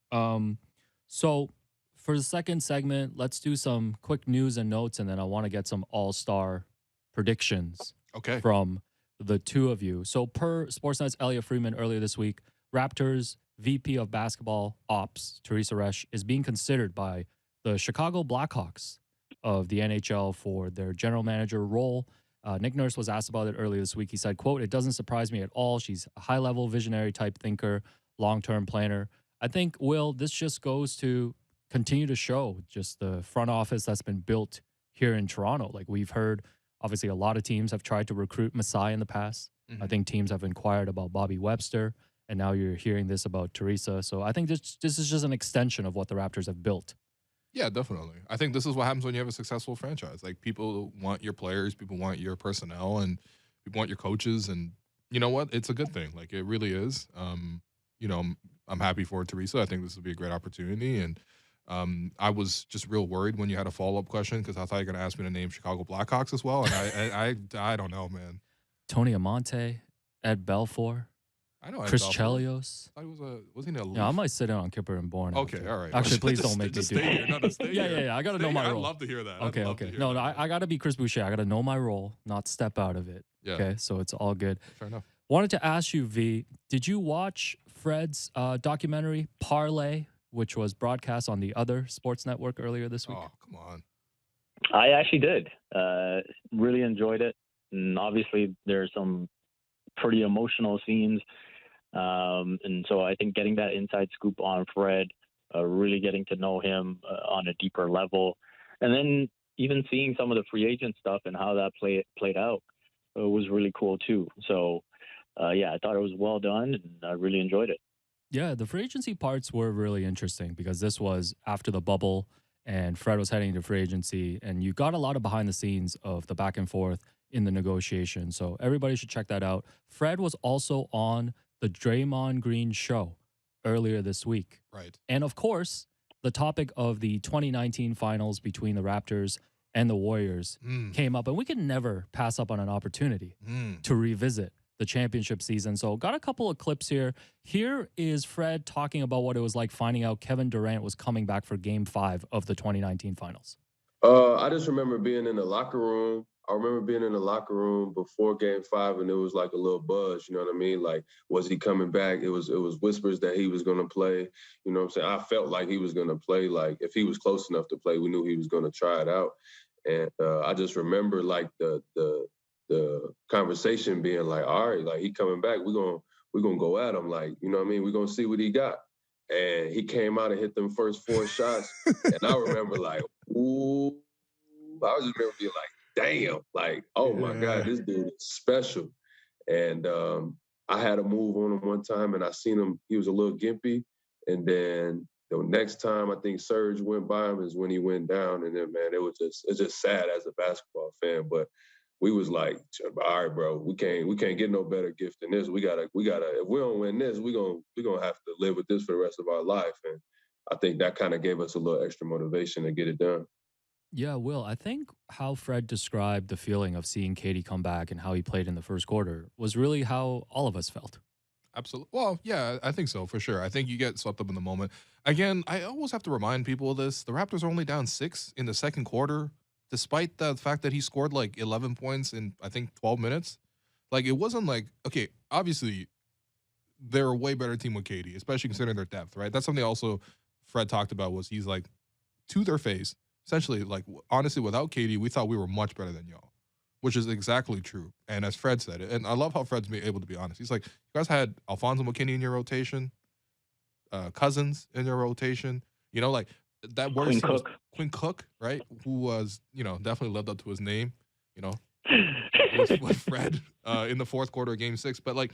So for the second segment, let's do some quick news and notes, and then I want to get some all-star predictions from the two of you. So per Sportsnet's Elliot Freeman earlier this week, Raptors VP of Basketball Ops, Teresa Resch, is being considered by the Chicago Blackhawks of the NHL for their general manager role. Nick Nurse was asked about it earlier this week. He said, quote, "It doesn't surprise me at all. She's a high-level visionary type thinker, long-term planner." I think, Will, this just goes to continue to show just the front office that's been built here in Toronto. We've heard, obviously, a lot of teams have tried to recruit Masai in the past. Mm-hmm. I think teams have inquired about Bobby Webster, and now you're hearing this about Teresa. So I think this is just an extension of what the Raptors have built. Yeah, definitely. I think this is what happens when you have a successful franchise. People want your players, people want your personnel, and people want your coaches. And you know what? It's a good thing. It really is. I'm happy for Teresa. I think this will be a great opportunity. And I was just real worried when you had a follow-up question because I thought you were going to ask me to name Chicago Blackhawks as well. And I don't know, man. Tony Amonte, Ed Belfour. I know Chris Chelios. Wasn't he a Yeah, I might sit in on Kipper and Bourne. Okay, all right. Actually, please don't make me do it. Stay here. Yeah. I got to know my role. I'd love to hear that. Okay. No, I got to be Chris Boucher. I got to know my role, not step out of it. Yeah. Okay, so it's all good. Fair enough. Wanted to ask you, V, did you watch Fred's documentary, Parlay, which was broadcast on the other sports network earlier this week? Oh, come on. I actually did. Really enjoyed it. And obviously, there are some pretty emotional scenes And so I think getting that inside scoop on Fred, really getting to know him on a deeper level, and then even seeing some of the free agent stuff and how that played out was really cool too. So, yeah, I thought it was well done, and I really enjoyed it. Yeah, the free agency parts were really interesting because this was after the bubble and Fred was heading into free agency, and you got a lot of behind the scenes of the back and forth in the negotiation. So everybody should check that out. Fred was also on the Draymond Green show earlier this week. Right. And of course, the topic of the 2019 finals between the Raptors and the Warriors came up, and we can never pass up on an opportunity to revisit the championship season. So got a couple of clips here. Here is Fred talking about what it was like finding out Kevin Durant was coming back for Game 5 of the 2019 finals. I just remember being in the locker room. I remember being in the locker room before Game 5, and it was like a little buzz, you know what I mean? Like, was he coming back? It was whispers that he was going to play. You know what I'm saying? I felt like he was going to play. Like, if he was close enough to play, we knew he was going to try it out. And I just remember, like, the conversation being like, all right, like, he coming back. We're gonna go at him. Like, you know what I mean? We're going to see what he got. And he came out and hit them first 4 shots. And I remember, like, ooh. I just remember being like, damn, like, oh my God, this dude is special. And I had a move on him one time, and I seen him, he was a little gimpy. And then the next time I think Serge went by him is when he went down. And then, man, it's just sad as a basketball fan. But we was like, all right, bro, we can't get no better gift than this. We gotta, if we don't win this, we're gonna have to live with this for the rest of our life. And I think that kind of gave us a little extra motivation to get it done. Yeah, Will, I think how Fred described the feeling of seeing Katie come back and how he played in the first quarter was really how all of us felt. Absolutely. Well, yeah, I think so, for sure. I think you get swept up in the moment. Again, I always have to remind people of this. The Raptors are only down 6 in the second quarter, despite the fact that he scored like 11 points in, I think, 12 minutes. Like, it wasn't like, okay, obviously, they're a way better team with Katie, especially considering their depth, right? That's something also Fred talked about was he's like, to their face, essentially, like, honestly, without Katie, we thought we were much better than y'all, which is exactly true. And as Fred said it, and I love how Fred's able to be honest. He's like, you guys had Alfonso McKinney in your rotation, Cousins in your rotation, you know, like that works. Quinn Cook, right? Who was, you know, definitely lived up to his name, you know, with Fred in the fourth quarter of Game 6. But like,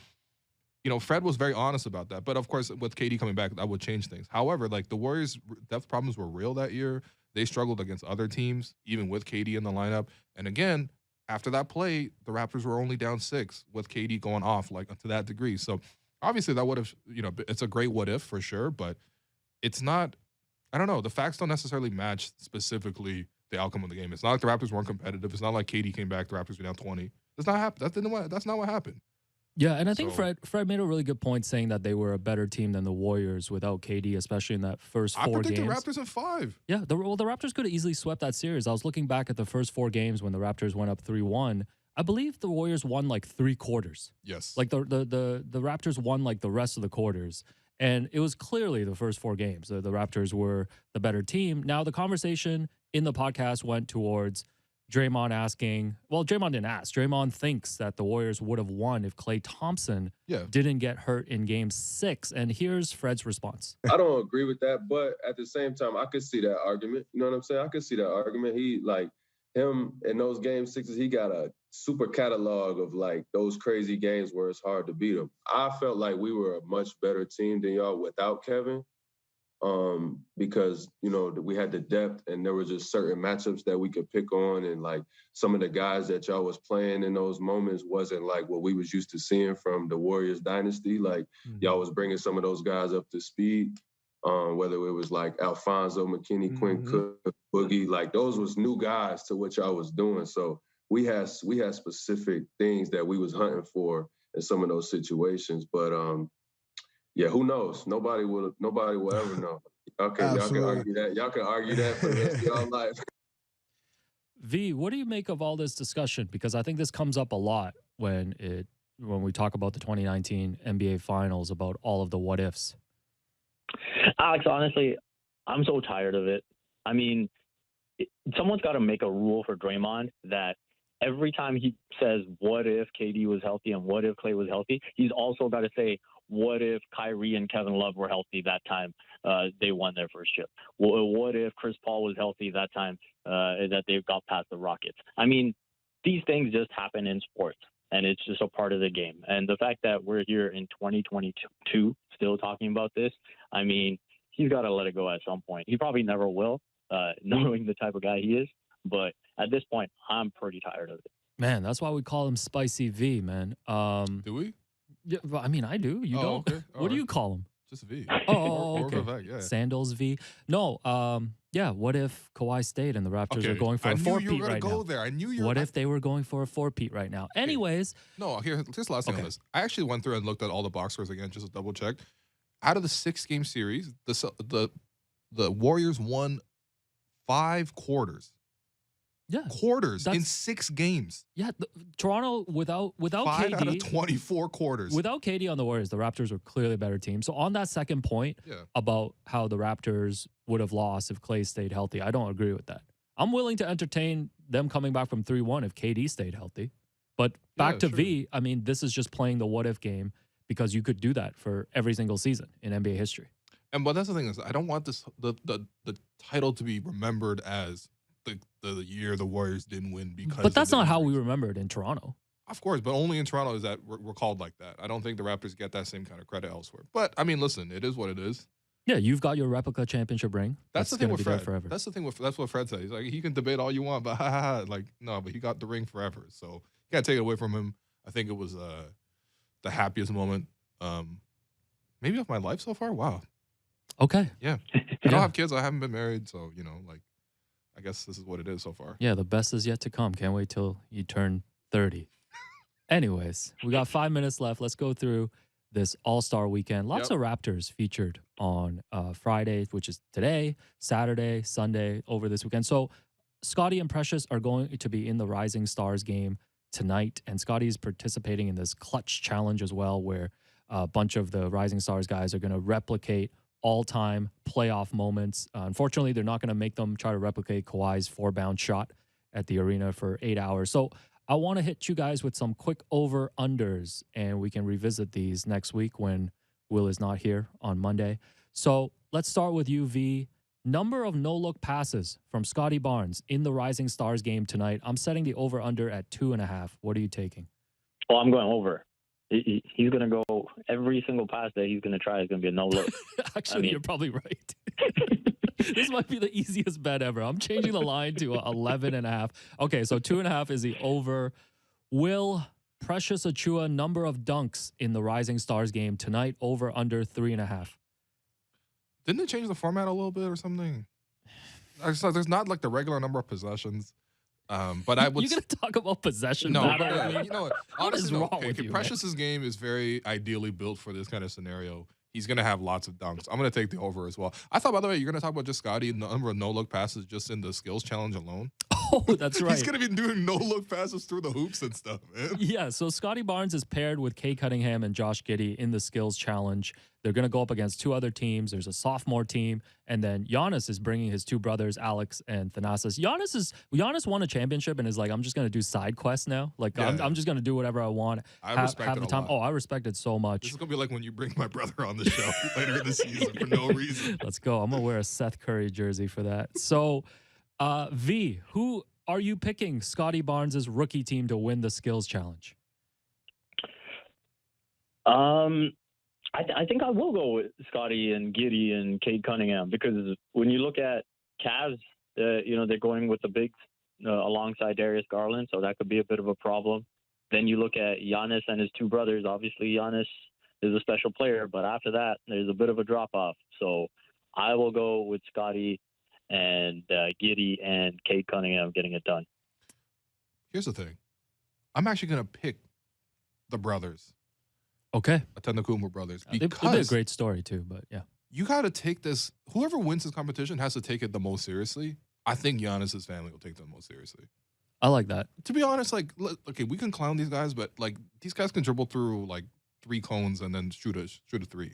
you know, Fred was very honest about that. But of course, with KD coming back, that would change things. However, like the Warriors' depth problems were real that year. They struggled against other teams, even with KD in the lineup. And again, after that play, the Raptors were only down 6 with KD going off like to that degree. So obviously that would have, you know, it's a great what if for sure, but it's not, I don't know, the facts don't necessarily match specifically the outcome of the game. It's not like the Raptors weren't competitive. It's not like KD came back, the Raptors were down 20. That's not what happened. Yeah, and I think Fred made a really good point saying that they were a better team than the Warriors without KD, especially in that first 4 games. I predicted Raptors in 5. Yeah, the Raptors could have easily swept that series. I was looking back at the first 4 games when the Raptors went up 3-1. I believe the Warriors won like 3 quarters. Yes. Like the Raptors won like the rest of the quarters. And it was clearly the first 4 games. The Raptors were the better team. Now, the conversation in the podcast went towards Draymond asking, well, Draymond didn't ask. Draymond thinks that the Warriors would have won if Klay Thompson didn't get hurt in Game 6. And here's Fred's response. I don't agree with that, but at the same time, I could see that argument. You know what I'm saying? I could see that argument. He, like, him in those Game 6s, he got a super catalog of, like, those crazy games where it's hard to beat him. I felt like we were a much better team than y'all without Kevin. Because, you know, we had the depth and there were just certain matchups that we could pick on. And like some of the guys that y'all was playing in those moments wasn't like what we was used to seeing from the Warriors dynasty. Like y'all was bringing some of those guys up to speed, whether it was like Alfonso McKinney, Quinn Cook, Boogie, like those was new guys to what y'all was doing. So we had specific things that we was hunting for in some of those situations. But, yeah, who knows? Nobody will ever know. Y'all can argue that. Y'all can argue that for the rest of y'all life. V, what do you make of all this discussion? Because I think this comes up a lot when we talk about the 2019 NBA Finals, about all of the what ifs. Alex, honestly, I'm so tired of it. I mean, someone's got to make a rule for Draymond that every time he says, what if KD was healthy and what if Klay was healthy, he's also got to say, what if Kyrie and Kevin Love were healthy that time they won their first chip? What if Chris Paul was healthy that time that they got past the Rockets? I mean, these things just happen in sports, and it's just a part of the game. And the fact that we're here in 2022 still talking about this, I mean, he's got to let it go at some point. He probably never will, knowing the type of guy he is. But at this point, I'm pretty tired of it. Man, that's why we call him Spicy V, man. Do we? Yeah, I mean, I do. You don't? Okay. What do you call him? Just V. Oh, okay. Vivek, yeah. Sandals V. No, yeah. What if Kawhi stayed and the Raptors are going for a four-peat right now? I knew you were What if they were going for a four-peat right now? Anyways. No, here's the last thing on this. I actually went through and looked at all the box scores again just to double check. Out of the 6-game series, the Warriors won 5 quarters. Yeah, quarters in 6 games. Yeah, Toronto without 5 KD, out of 24 quarters. Without KD on the Warriors, the Raptors were clearly a better team. So on that second point about how the Raptors would have lost if Klay stayed healthy, I don't agree with that. I'm willing to entertain them coming back from 3-1 if KD stayed healthy. But back to V, I mean, this is just playing the what if game because you could do that for every single season in NBA history. But that's the thing is, I don't want the title to be remembered as the year the Warriors didn't win because. But that's not how we remember it in Toronto. Of course, but only in Toronto is that we're called like that. I don't think the Raptors get that same kind of credit elsewhere. But I mean, listen, it is what it is. Yeah, you've got your replica championship ring. That's the thing with Fred. Forever. That's the thing with that's what Fred said. He's like, he can debate all you want, but like no, but he got the ring forever. So you can't take it away from him. I think it was the happiest moment, maybe of my life so far. Wow. Okay. Yeah. I don't have kids. I haven't been married, so like. I guess this is what it is so far. Yeah, the best is yet to come. Can't wait till you turn 30. Anyways, we got 5 minutes left. Let's go through this All-Star weekend. Lots of Raptors featured on Friday, which is today, Saturday, Sunday, over this weekend. So Scotty and Precious are going to be in the Rising Stars game tonight, and Scotty is participating in this clutch challenge as well, where a bunch of the Rising Stars guys are going to replicate all-time playoff moments. Unfortunately, they're not going to make them try to replicate Kawhi's 4-bound shot at the arena for 8 hours. So I want to hit you guys with some quick over-unders, and we can revisit these next week when Will is not here on Monday. So let's start with you, V. Number of no-look passes from Scotty Barnes in the Rising Stars game tonight. I'm setting the over-under at 2.5. What are you taking? Well, I'm going over. He's going to go every single pass that he's going to try is going to be a no look. Actually, you're probably right. This might be the easiest bet ever. I'm changing the line to 11.5. Okay, so 2.5 is the over. Will Precious Achiuwa number of dunks in the Rising Stars game tonight over under 3.5? Didn't they change the format a little bit or something? So there's not like the regular number of possessions. But I would. You're gonna talk about possession? No, you know what? What is wrong with you? Precious's game is very ideally built for this kind of scenario. He's gonna have lots of dunks. I'm gonna take the over as well. I thought, by the way, you're gonna talk about just Scotty and the number of no-look passes just in the skills challenge alone. Oh, that's right. He's gonna be doing no-look passes through the hoops and stuff, man. Yeah. So Scotty Barnes is paired with Kay Cunningham and Josh Giddey in the skills challenge. They're going to go up against 2 other teams. There's a sophomore team, and then Giannis is bringing his 2 brothers, Alex and Thanasis. Giannis won a championship and is like, I'm just going to do side quests now. Like, I'm just going to do whatever I want. I respect it a lot. Oh, I respect it so much. This is going to be like when you bring my brother on the show later in the season for no reason. Let's go. I'm going to wear a Seth Curry jersey for that. So, V, who are you picking Scotty Barnes' rookie team to win the skills challenge? I think I will go with Scotty and Giddey and Cade Cunningham because when you look at Cavs, they're going with the bigs alongside Darius Garland, so that could be a bit of a problem. Then you look at Giannis and his 2 brothers. Obviously, Giannis is a special player, but after that, there's a bit of a drop-off. So I will go with Scotty and Giddey and Cade Cunningham getting it done. Here's the thing. I'm actually going to pick the brothers. Okay. Antetokounmpo brothers. It'd be a great story too, but yeah. You got to take this. Whoever wins this competition has to take it the most seriously. I think Giannis's family will take it the most seriously. I like that. To be honest, like, okay, we can clown these guys, but like these guys can dribble through like 3 cones and then shoot a 3.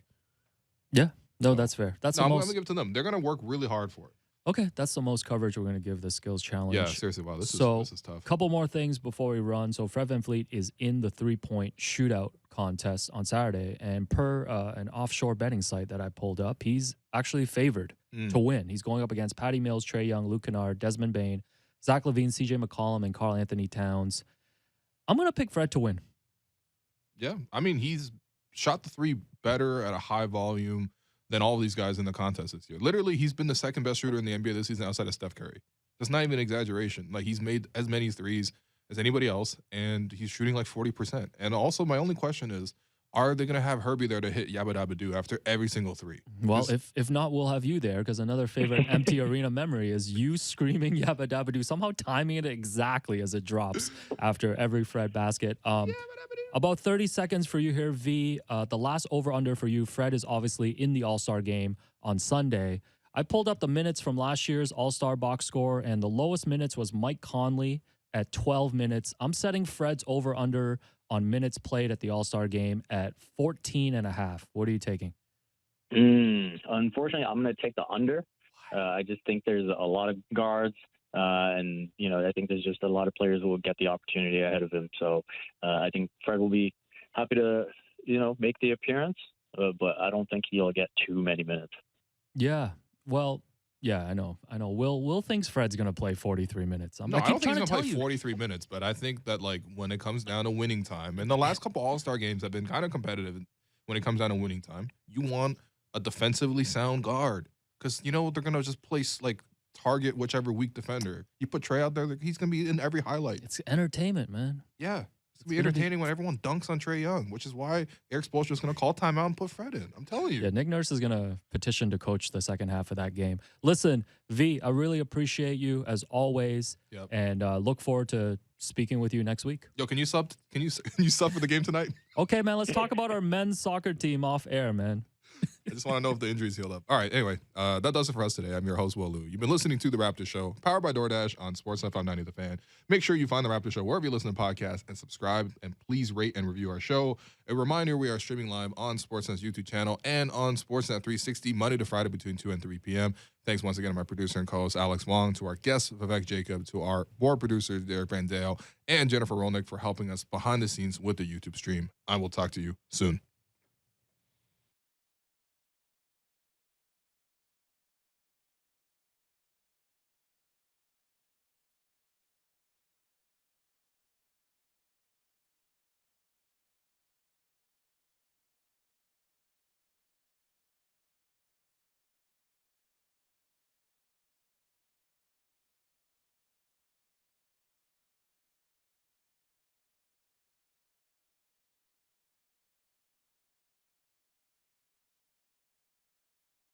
Yeah. No, that's fair. I'm going to give it to them. They're going to work really hard for it. Okay, that's the most coverage we're going to give the skills challenge. Yeah, seriously, wow, this is tough. Couple more things before we run. So Fred VanVleet is in the 3-point shootout contest on Saturday, and per an offshore betting site that I pulled up, he's actually favored to win. He's going up against Patty Mills, Trae Young, Luke Kennard, Desmond Bane, Zach LaVine, CJ McCollum, and Karl Anthony Towns. I'm going to pick Fred to win. Yeah, I mean, he's shot the three better at a high volume than all of these guys in the contest this year. Literally, he's been the second best shooter in the NBA this season outside of Steph Curry. That's not even an exaggeration. Like, he's made as many threes as anybody else, and he's shooting like 40%. And also, my only question is, are they going to have Herbie there to hit Yabba Dabba Doo after every single three? Well, if not, we'll have you there, because another favorite empty arena memory is you screaming Yabba Dabba Doo, somehow timing it exactly as it drops after every Fred basket. About 30 seconds for you here, V. The last over-under for you, Fred is obviously in the All-Star game on Sunday. I pulled up the minutes from last year's All-Star box score, and the lowest minutes was Mike Conley at 12 minutes. I'm setting Fred's over-under on minutes played at the All-Star game at 14.5. What are you taking? Unfortunately, I'm going to take the under. I just think there's a lot of guards. And, I think there's just a lot of players who will get the opportunity ahead of him. So I think Fred will be happy to, make the appearance, but I don't think he'll get too many minutes. Yeah. Well, yeah, I know. Will thinks Fred's going to play 43 minutes. I don't think he's going to play 43 minutes, but I think that, like, when it comes down to winning time, and the last couple All-Star games have been kind of competitive when it comes down to winning time, you want a defensively sound guard because, they're going to just place, like, target whichever weak defender. You put Trae out there, he's going to be in every highlight. It's entertainment, man. Yeah. It's going to be entertaining when everyone dunks on Trae Young, which is why Eric Spoelstra is going to call timeout and put Fred in. I'm telling you. Yeah, Nick Nurse is going to petition to coach the second half of that game. Listen, V, I really appreciate you as always, and look forward to speaking with you next week. Yo, can you sub for the game tonight? Okay, man, let's talk about our men's soccer team off air, man. I just want to know if the injuries healed up. All right, anyway, that does it for us today. I'm your host, Will Lou. You've been listening to The Raptor Show, powered by DoorDash on Sportsnet 590 The Fan. Make sure you find The Raptor Show wherever you listen to podcasts and subscribe, and please rate and review our show. A reminder, we are streaming live on Sportsnet's YouTube channel and on Sportsnet 360 Monday to Friday between 2 and 3 p.m. Thanks once again to my producer and co-host, Alex Wong, to our guest, Vivek Jacob, to our board producers, Derek Van Dale, and Jennifer Rolnick for helping us behind the scenes with the YouTube stream. I will talk to you soon.